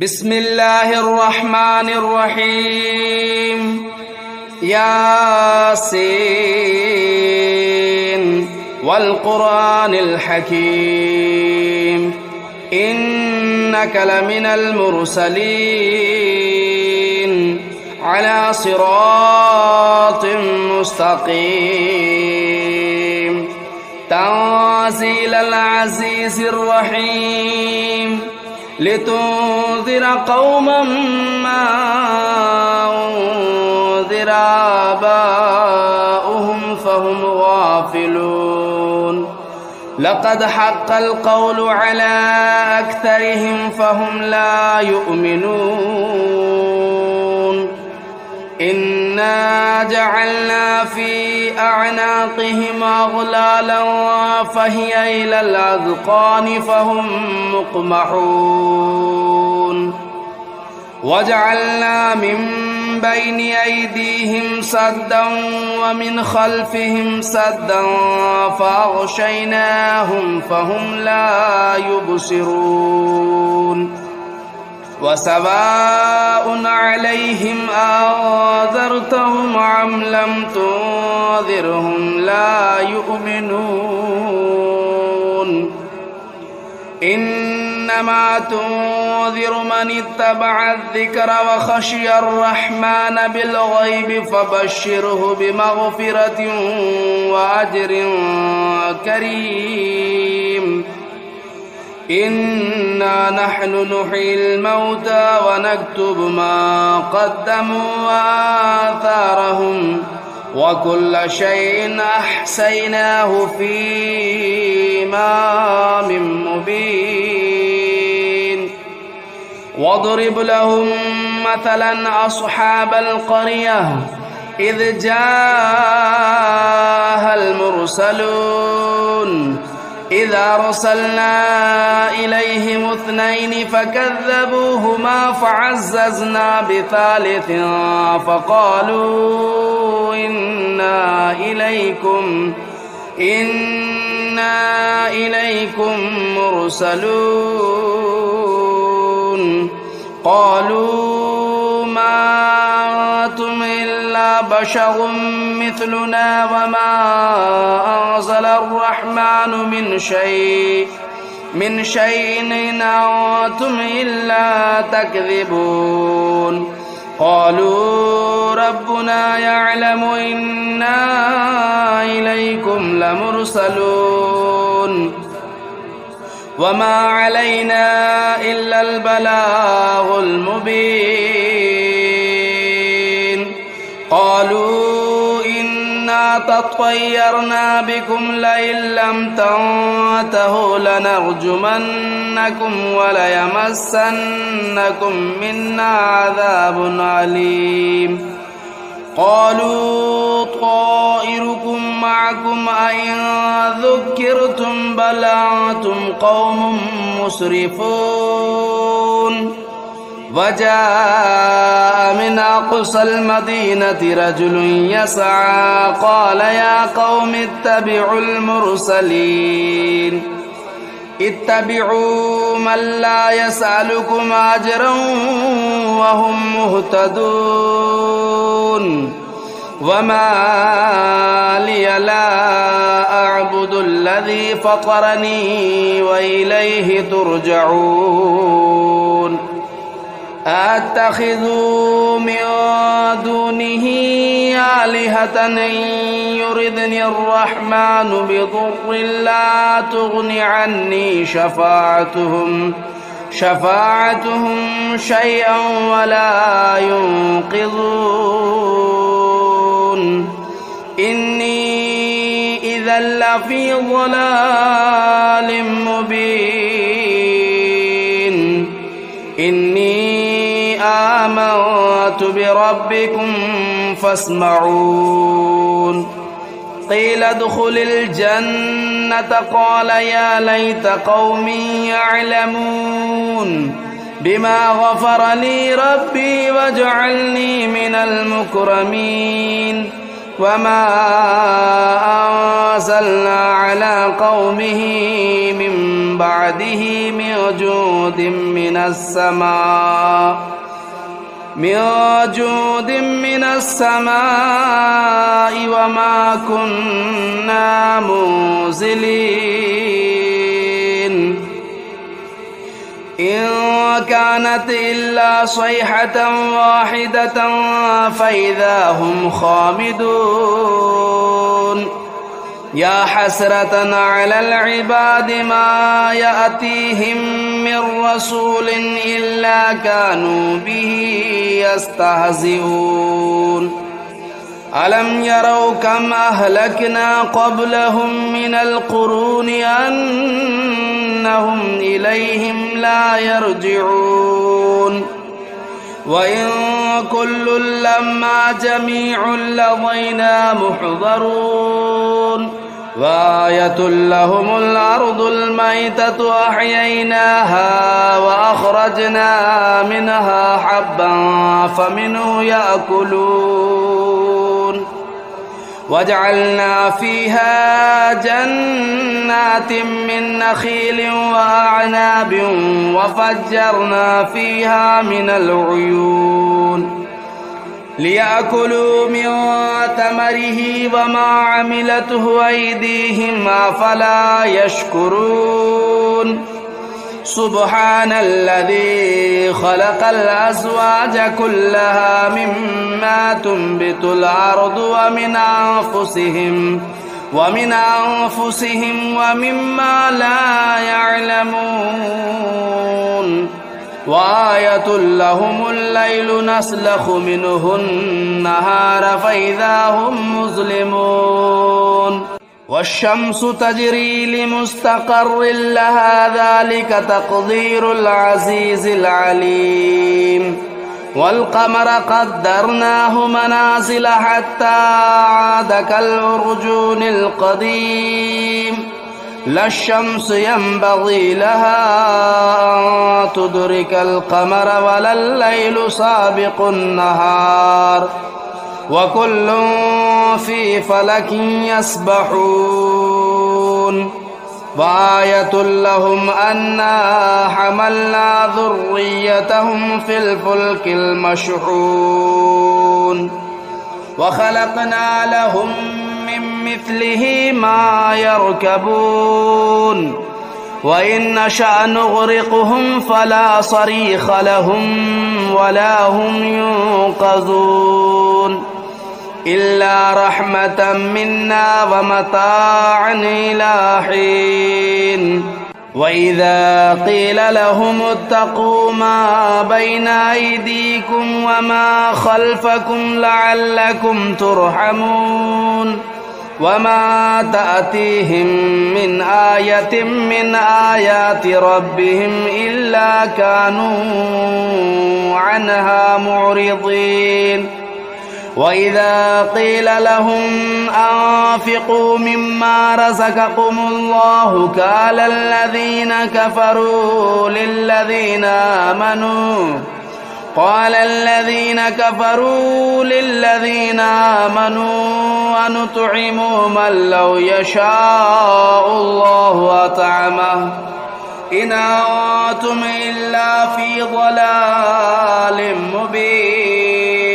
بسم الله الرحمن الرحيم ياسين والقرآن الحكيم إنك لمن المرسلين على صراط مستقيم تنزيل العزيز الرحيم لتنذر قوما ما أنذر آباؤهم فهم غافلون لقد حق القول على أكثرهم فهم لا يؤمنون إنا جعلنا في أعناقهم أغلالا فهي إلى الأذقان فهم مقمحون وجعلنا من بين أيديهم سدا ومن خلفهم سدا فأغشيناهم فهم لا يبصرون وسواء عليهم أنذرتهم أم لم تنذرهم لا يؤمنون إنما تنذر من اتبع الذكر وخشي الرحمن بالغيب فبشره بمغفرة وأجر كريم إنا نحن نحيي الموتى ونكتب ما قدموا وآثارهم وكل شيء أحصيناه في إمام مبين واضرب لهم مثلا أصحاب القرية إذ جاءها المرسلون إذا أرسلنا إليهم اثنين فكذبوهما فعززنا بثالث فقالوا إنا إليكم مرسلون قالوا ما أنتم إلا بشر مثلنا وما أنزل الرحمن من شيء إن أنتم إلا تكذبون قالوا ربنا يعلم إنا إليكم لمرسلون وما علينا إلا البلاغ المبين قالوا إنا تطيرنا بكم لئن لم تنتهوا لنرجمنكم وليمسنكم منا عذاب أليم قالوا طائركم معكم أئن ذكرتم بل أنتم قوم مسرفون وجاء من أقصى المدينة رجل يسعى قال يا قوم اتبعوا المرسلين اتبعوا من لا يسألكم أجرا وهم مهتدون وما لي لا أعبد الذي فطرني وإليه ترجعون أتخذوا من دونه آلهة إن يردني الرحمن بضر لا تغن عني شفاعتهم شيئا ولا ينقذون إني إذا لفي ضلال مبين إني آمنت بربكم فاسمعون قيل ادخل الجنة قال يا ليت قومي يعلمون بما غفر لي ربي وجعلني من المكرمين وما أنزلنا على قومه من بعده من جود من السماء وما كنا منزلين إن كانت إلا صيحة واحدة فإذا هم خامدون يا حسرة على العباد ما يأتيهم من رسول إلا كانوا به يستهزئون ألم يروا كم أهلكنا قبلهم من القرون أنهم إليهم لا يرجعون وإن كل لما جميع لدينا محضرون وآية لهم الأرض الميتة أحييناها وأخرجنا منها حبا فمنه يأكلون وجعلنا فيها جنات من نخيل وأعناب وفجرنا فيها من العيون ليأكلوا من ثمره وما عملته أيديهم أفلا يشكرون سبحان الذي خلق الأزواج كلها مما تنبت الأرض ومن أنفسهم ومما لا يعلمون وآية لهم الليل نسلخ منه النهار فإذا هم مظلمون والشمس تجري لمستقر لها ذلك تقدير العزيز العليم والقمر قدرناه منازل حتى عاد كالعرجون القديم لا الشمس ينبغي لها أن تدرك القمر ولا الليل سابق النهار وكل في فلك يسبحون وآية لهم أنا حملنا ذريتهم في الفلك المشحون وخلقنا لهم من مثله ما يركبون وإن نشأ نغرقهم فلا صريخ لهم ولا هم ينقذون إلا رحمة منا ومتاعا إلى حين وإذا قيل لهم اتقوا ما بين أيديكم وما خلفكم لعلكم ترحمون وما تأتيهم من آية من آيات ربهم إلا كانوا عنها معرضين وإذا قيل لهم أنفقوا مما رزقكم الله قال الذين كفروا للذين آمنوا ونطعم من لو يشاء الله أطعمه إن أنتم إلا في ضلال مبين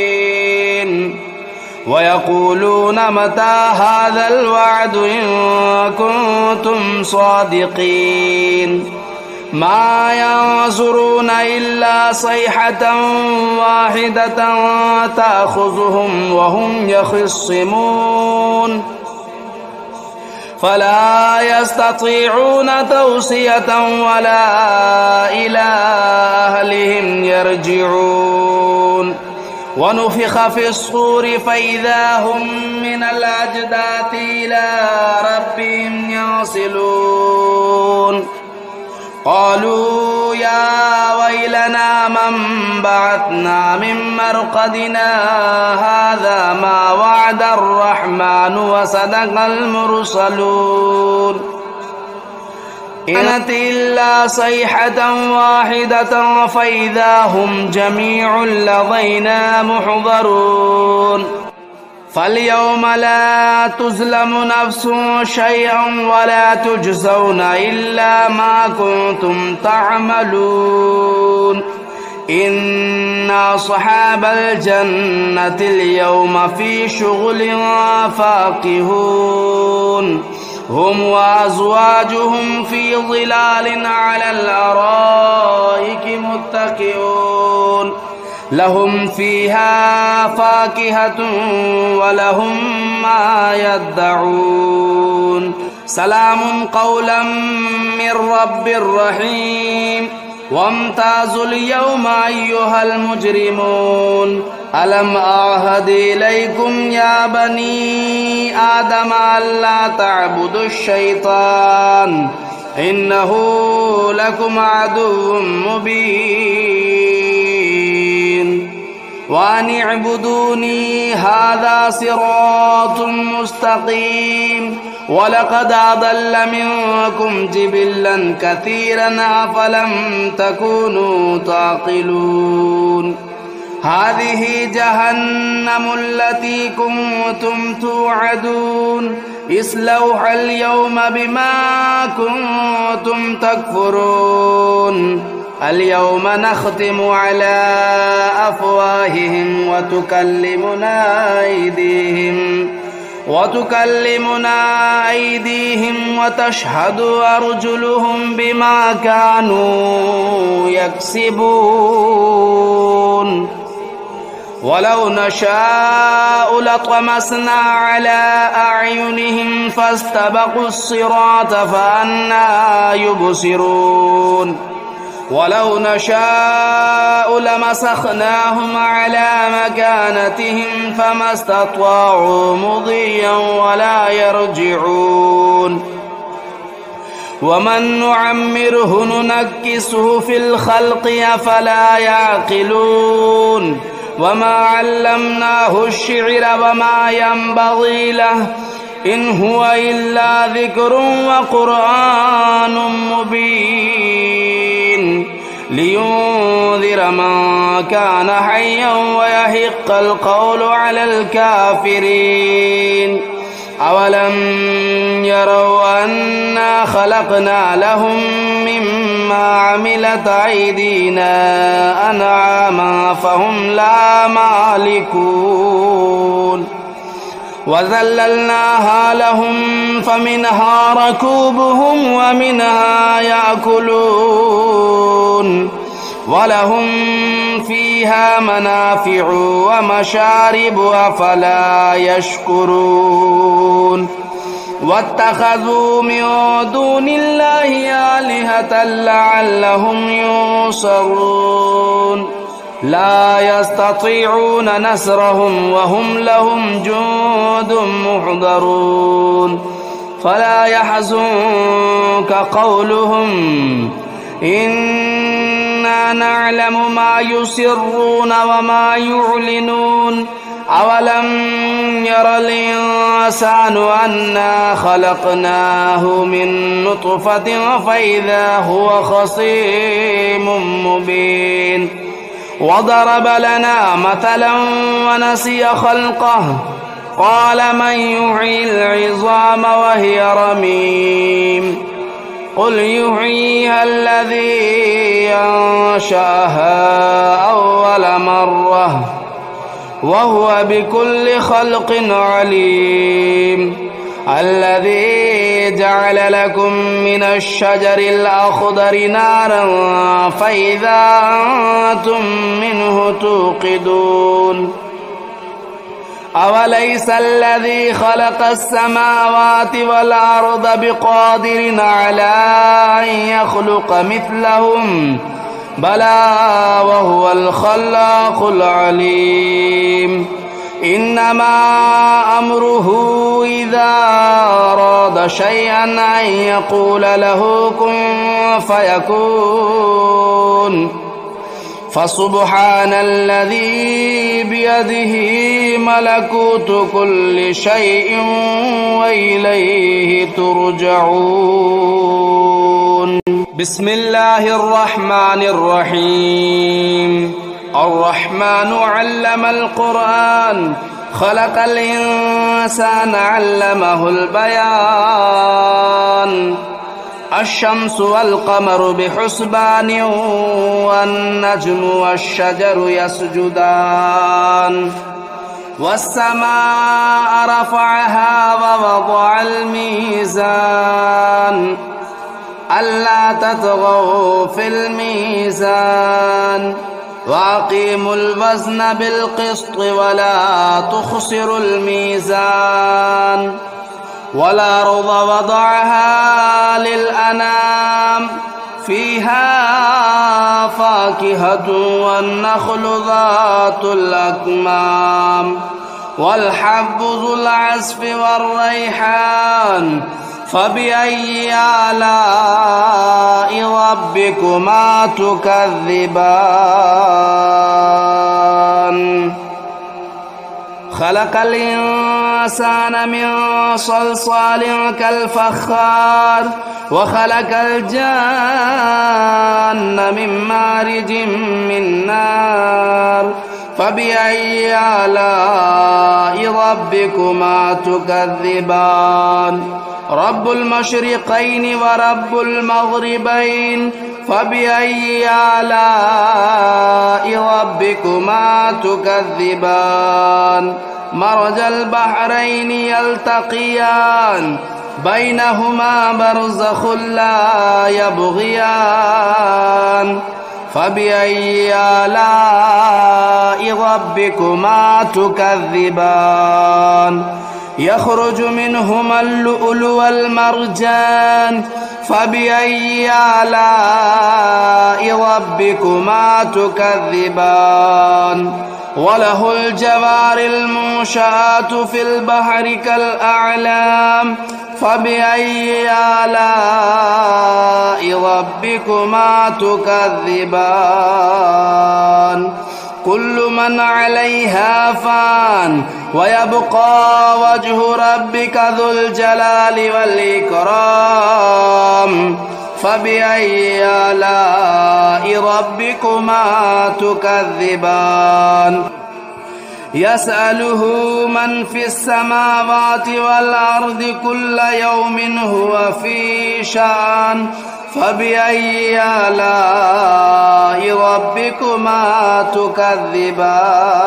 ويقولون متى هذا الوعد إن كنتم صادقين ما ينظرون إلا صيحة واحدة تأخذهم وهم يخصمون فلا يستطيعون توصية ولا إلى أهلهم يرجعون ونفخ في الصور فإذا هم من الأجداث إلى ربهم ينسلون قالوا يا ويلنا من بعثنا من مرقدنا هذا ما وعد الرحمن وصدق المرسلون إنت إلا صيحة واحدة فإذا هم جميع لدينا محضرون فاليوم لا تظلم نفس شيئا ولا تجزون إلا ما كنتم تعملون إن أصحاب الجنة اليوم في شغل فاكهون هم وأزواجهم في ظلال على الأرائك متكئون لهم فيها فاكهة ولهم ما يدعون سلام قولا من رب رحيم وامتازوا اليوم أيها المجرمون ألم أعهد إليكم يا بني آدم ألا تعبدوا الشيطان إنه لكم عدو مبين وأن اعبدوني هذا صراط مستقيم ولقد أضل منكم جبلا كثيرا أفلم تكونوا تعقلون هذه جهنم التي كنتم توعدون اصلوها اليوم بما كنتم تكفرون اليوم نختم على أفواههم وتكلمنا أيديهم وتشهد أرجلهم بما كانوا يكسبون ولو نشاء لطمسنا على أعينهم فاستبقوا الصراط فأنى يبصرون ولو نشاء لمسخناهم على مكانتهم فما استطاعوا مضيا ولا يرجعون ومن نعمره ننكسه في الخلق أفلا يعقلون وما علمناه الشعر وما ينبغي له إن هو إلا ذكر وقرآن مبين لينذر من كان حيا ويحق القول على الكافرين أولم يروا أنا خلقنا لهم مما عملت أيدينا أنعاما فهم لا مالكون وذللناها لهم فمنها ركوبهم ومنها يأكلون ولهم فيها منافع ومشارب أفلا يشكرون واتخذوا من دون الله آلهة لعلهم ينصرون لا يستطيعون نصرهم وهم لهم جند محضرون فلا يحزنك قولهم إنا نعلم ما يسرون وما يعلنون أولم ير الإنسان أنا خلقناه من نطفة فإذا هو خصيم مبين وضرب لنا مثلا ونسي خلقه قال من يحيي العظام وهي رميم قل يحييها الذي أنشأها أول مرة وهو بكل خلق عليم الذي جعل لكم من الشجر الأخضر نارا فإذا أنتم منه توقدون أوليس الذي خلق السماوات والأرض بقادر على أن يخلق مثلهم بلى وهو الخلاق العليم إنما أمره إذا أراد شيئا أن يقول له كن فيكون فسبحان الذي بيده ملكوت كل شيء وإليه ترجعون بسم الله الرحمن الرحيم الرحمن علم القرآن خلق الإنسان علمه البيان الشمس والقمر بحسبان والنجم والشجر يسجدان والسماء رفعها ووضع الميزان ألا تطغوا في الميزان وأقيموا الوزن بالقسط ولا تخسروا الميزان والأرض وضعها للأنام فيها فاكهة والنخل ذات الأكمام والحب ذو العصف والريحان فبأي آلاء ربكما تكذبان خلق الإنسان من صلصال كالفخار وخلق الجان من مارج من نار فبأي آلاء ربكما تكذبان رب المشرقين ورب المغربين فبأي آلاء ربكما تكذبان مرج البحرين يلتقيان بينهما برزخ لا يبغيان فبأي آلاء ربكما تكذبان يخرج منهما اللؤلؤ والمرجان فبأي آلاء ربكما تكذبان وله الجوار المنشآت في البحر كالأعلام فبأي آلاء ربكما تكذبان كل من عليها فان ويبقى وجه ربك ذو الجلال والإكرام فبأي آلاء ربكما تكذبان يسأله من في السماوات والأرض كل يوم هو في شأن فبأي آلاء ربكما تكذبان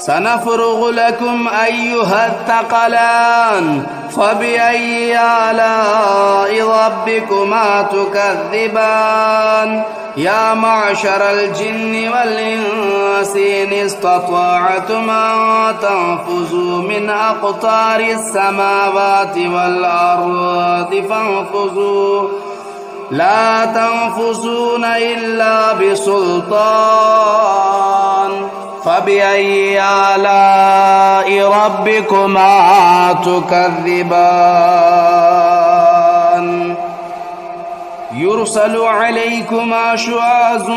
سنفرغ لكم أيها الثقلان فبأي آلاء ربكما تكذبان يا معشر الجن والإنس إن استطعتم أن تنفذوا من أقطار السماوات والأرض فانفذوا لا تنفذون إلا بسلطان فبأي آلاء ربكما تكذبان يرسل عليكما شواظ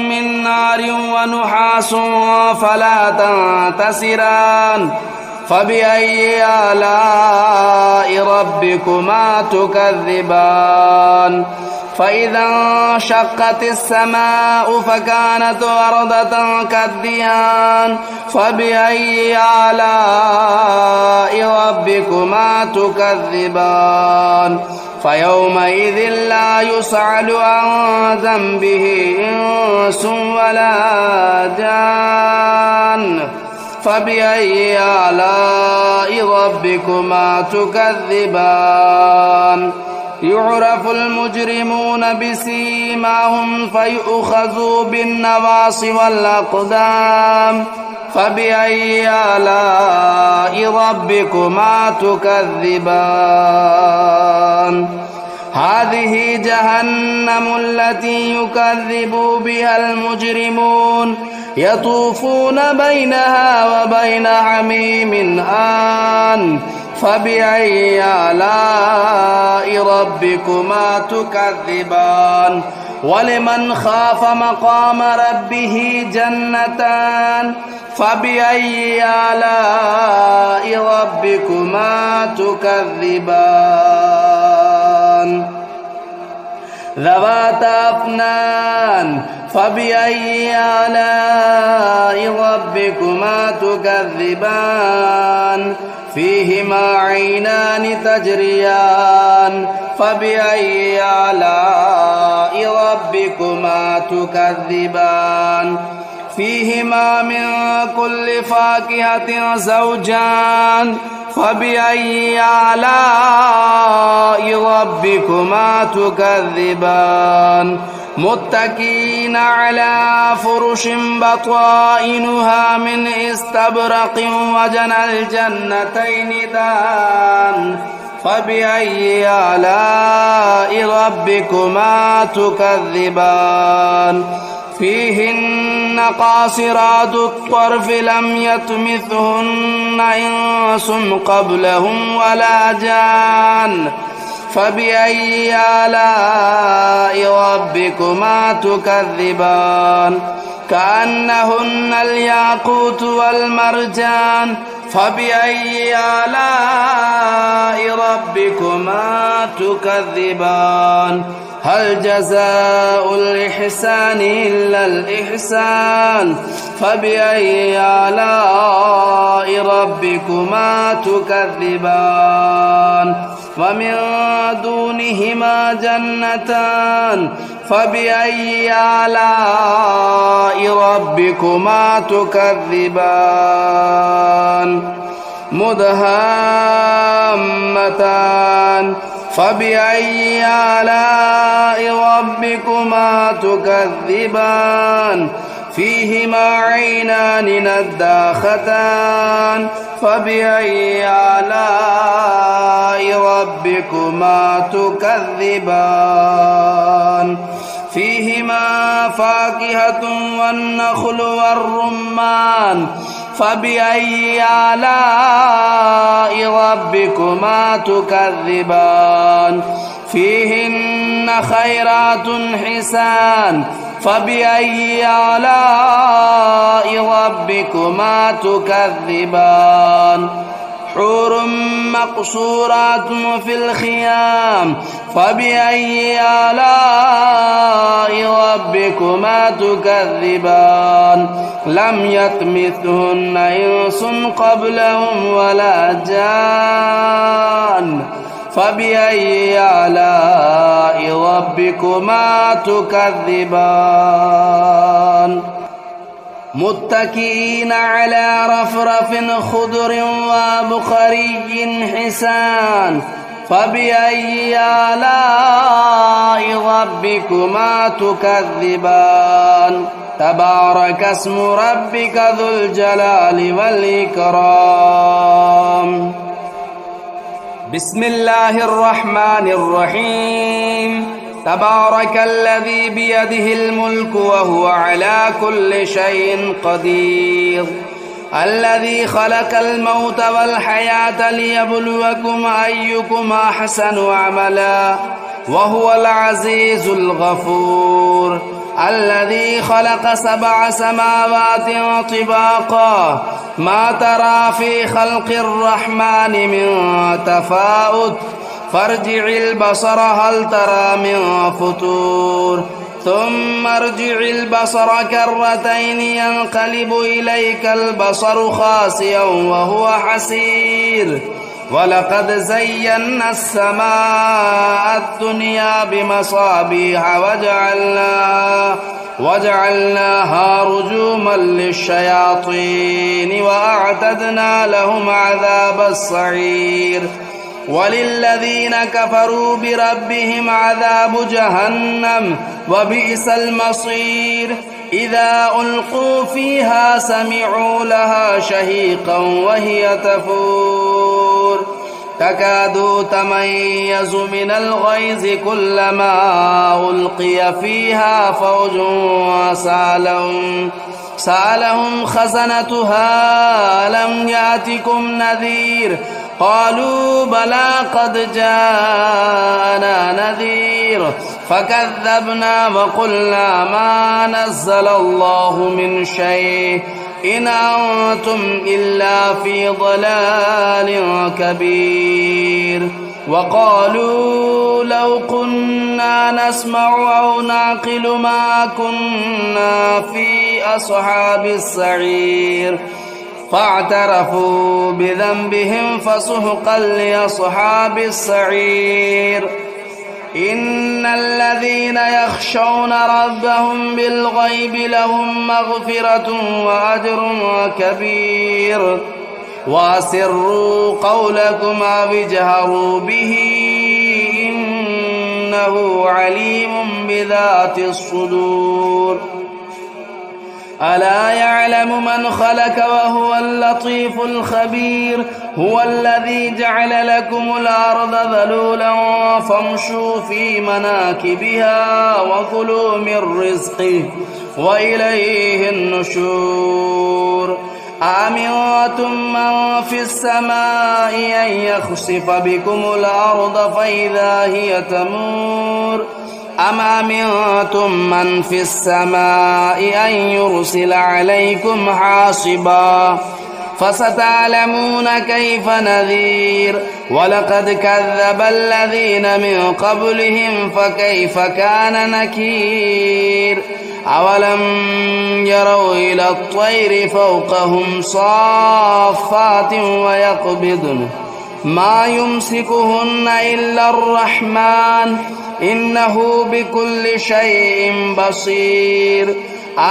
من نار ونحاس فلا تنتصران فبأي آلاء ربكما تكذبان فإذا انشقت السماء فكانت وردة كالدهان فبأي آلاء ربكما تكذبان فيومئذ لا يسأل عن ذنبه إنس ولا جان فبأي آلاء ربكما تكذبان يعرف المجرمون بسيماهم فيؤخذوا بالنواصي والأقدام فبأي آلاء ربكما تكذبان هذه جهنم التي يكذب بها المجرمون يطوفون بينها وبين حميم آن فبأي آلاء ربكما تكذبان ولمن خاف مقام ربه جنتان فبأي آلاء ربكما تكذبان ذواتا أفنان فبأي آلاء ربكما تكذبان فيهما عينان تجريان فبأي آلاء ربكما تكذبان فيهما من كل فاكهة زوجان فبأي آلاء ربكما تكذبان متكئين على فرش بطائنها من استبرق وجنى الجنتين دان فبأي آلاء ربكما تكذبان فيهن قاصرات الطرف لم يطمثهن إنس قبلهم ولا جان فبأي آلاء ربكما تكذبان كأنهن الياقوت والمرجان فبأي آلاء ربكما تكذبان هل جزاء الإحسان إلا الإحسان فبأي آلاء ربكما تكذبان ومن دونهما جنتان فبأي آلاء ربكما تكذبان مدهامتان فبأي آلاء ربكما تكذبان فيهما عينان نداختان فبأي آلاء ربكما تكذبان فيهما فاكهة والنخل والرمان فبأي آلاء ربكما تكذبان فيهن خيرات حسان فبأي آلاء ربكما تكذبان حور مقصورات في الخيام فبأي آلاء ربكما تكذبان لم يطمثهن إنس قبلهم ولا جان فبأي آلاء ربكما تكذبان متكئين على رفرف خضر وبخري حسان فبأي آلاء ربكما تكذبان تبارك اسم ربك ذو الجلال والإكرام بسم الله الرحمن الرحيم تبارك الذي بيده الملك وهو على كل شيء قدير الذي خلق الموت والحياة ليبلوكم أيكم أحسن عملا وهو العزيز الغفور الذي خلق 7 سماوات طباقا ما ترى في خلق الرحمن من تفاوت فارجع البصر هل ترى من فطور ثم ارجع البصر كرتين ينقلب إليك البصر خاسئا وهو حسير ولقد زينا السماء الدنيا بمصابيح وجعلناها رجوما للشياطين وأعتدنا لهم عذاب السعير وللذين كفروا بربهم عذاب جهنم وبئس المصير إذا ألقوا فيها سمعوا لها شهيقا وهي تفور تكاد تميز من الغيظ كلما ألقي فيها فوج سألهم خزنتها لم يأتكم نذير قالوا بلى قد جاءنا نذير فكذبنا وقلنا ما نزل الله من شيء إن أنتم إلا في ضلال كبير وقالوا لو كنا نسمع أو نعقل ما كنا في أصحاب السعير فاعترفوا بذنبهم فسحقا لأصحاب السعير. إن الذين يخشون ربهم بالغيب لهم مغفرة وأجر كبير. وأسروا قولكم أو اجهروا به إنه عليم بذات الصدور. ألا يعلم من خلق وهو اللطيف الخبير. هو الذي جعل لكم الأرض ذلولا فامشوا في مناكبها وكلوا من رزقه وإليه النشور. أأمنتم من في السماء أن يخسف بكم الأرض فإذا هي تمور أم أمنتم من في السماء أن يرسل عليكم حاصبا فستعلمون كيف نذير. ولقد كذب الذين من قبلهم فكيف كان نكير. أولم يروا إلى الطير فوقهم صافات ويقبضن ما يمسكهن إلا الرحمن إنه بكل شيء بصير.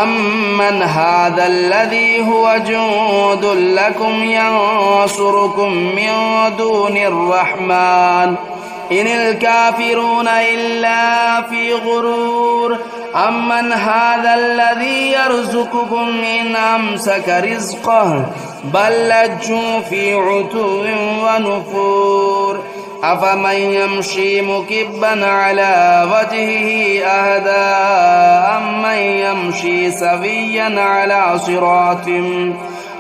أمن هذا الذي هو جند لكم ينصركم من دون الرحمن إن الكافرون إلا في غرور. أمن هذا الذي يرزقكم إن أمسك رزقه بل لجوا في عتو ونفور. أفمن يمشي مكبا على وجهه أهدى أمن يمشي سويا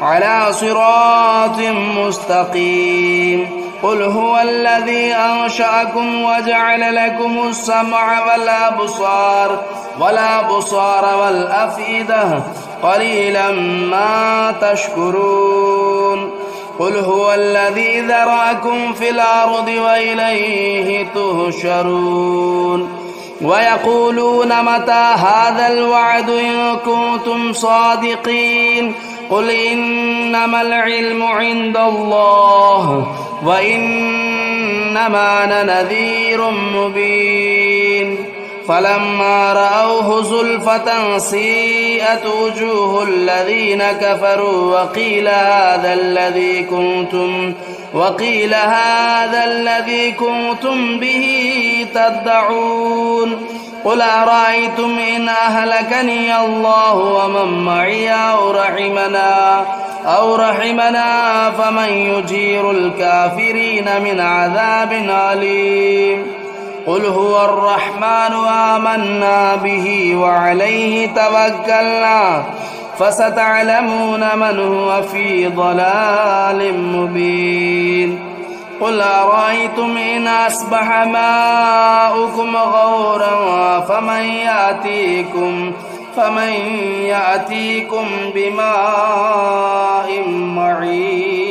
على صراط مستقيم. قل هو الذي أنشأكم وجعل لكم السمع والأبصار والأفئدة قليلا ما تشكرون. قل هو الذي ذرأكم في الأرض وإليه تهشرون. ويقولون متى هذا الوعد إن كنتم صادقين. قل إنما العلم عند الله وإنما أنا نذير مبين. فلما رأوه زلفة سيئت وجوه الذين كفروا وقيل هذا الذي كنتم به تدعون. قل أرأيتم إن أهلكني الله ومن معي أو رحمنا فمن يجير الكافرين من عذاب أليم. قل هو الرحمن آمنا به وعليه توكلنا فستعلمون من هو في ضلال مبين. قل أرأيتم إن أصبح ماؤكم غورا فمن يأتيكم بماء معين.